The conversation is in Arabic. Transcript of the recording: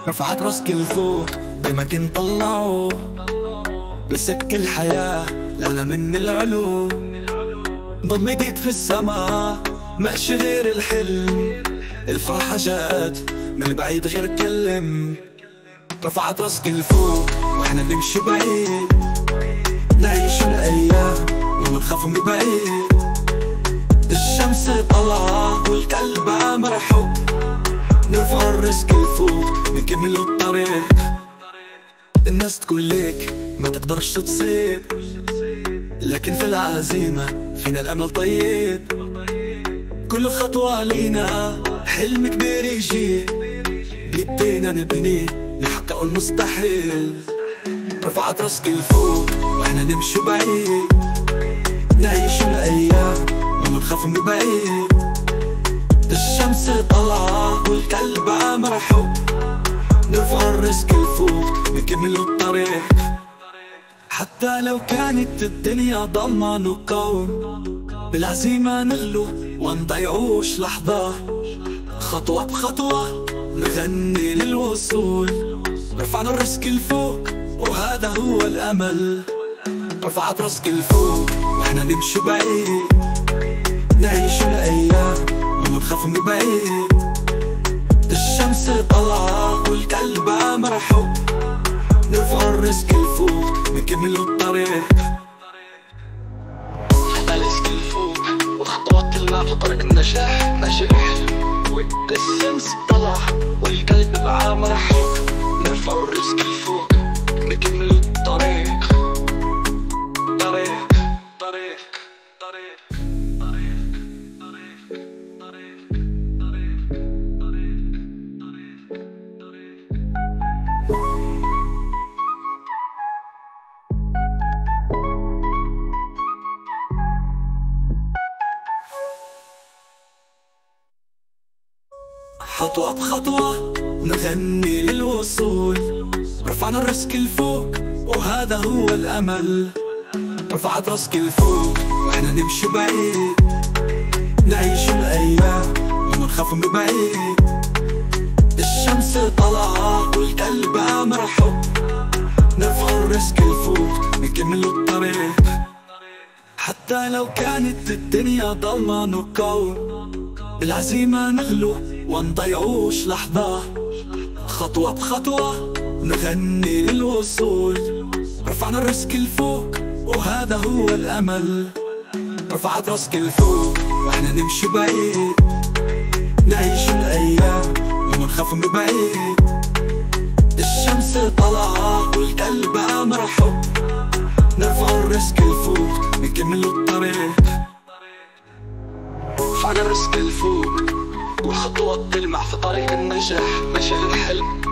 رفعت راسك لفوق دايما نطلعه بسك الحياة لا من العلو. ضل ايديك في السما ماشي غير الحلم، الفرحة جات من البعيد غير كلم. رفعت راسك لفوق واحنا نمشي بعيد، نعيش الايام ونخاف من بعيد. الشمس طلعة والقلب عامر حب، نرفع الرزق لفوق نكمل الطريق. الناس تقول ليك ما تقدرش تصيب، لكن في العزيمة فينا الأمل طيب. كل خطوة لينا حلم كبير يجي، بيدينا نبني نحقق المستحيل. رفعت راسك لفوق واحنا نمشي بعيد، نعيش الأيام ونخاف من بعيد. الشمس طلعة والقلب عامر حب، نرفع الرزق لفوق نكمل الطريق. حتى لو كانت الدنيا ضلمة نقاوم، بالعزيمة نغلو ونضيعوش لحظة. خطوة بخطوة نغني للوصول، رفعنا الرزق لفوق وهذا هو الأمل. رفعت راسك لفوق واحنا نمشي بعيد، نعيش الأيام ونخاف من بعيد. الشمس طلعة والقلب عامر حب، نرفع الرزق لفوق نكمل الطريق. رفعنا الرزق لفوق وخطوات لنا في طريق النجاح ماشي الحلم. الشمس طلع والقلب عامر حب، نرفع الرزق لفوق نكمل الطريق. طريق طريق طريق خطوة بخطوة نغني للوصول، رفعنا الرزق لفوق وهذا هو الأمل. رفعت راسك لفوق واحنا نمشي بعيد، نعيش الأيام ونخاف من بعيد. الشمس طلعة والقلب عامر حب، نرفع الرزق لفوق نكمل الطريق. حتى لو كانت الدنيا ضلمة نقاوم، بالعزيمة نغلو ونضيعوش لحظة. خطوة بخطوة نغني للوصول، رفعنا الرزق لفوق وهذا هو الأمل. رفعت راسك لفوق واحنا نمشي بعيد، نعيش الأيام ونخاف من بعيد. الشمس طلعة والقلب عامر حب، نرفع الرزق لفوق نكمل الطريق. رفعنا الرزق لفوق والخطوات تلمع في طريق النجاح ماشي الحلم.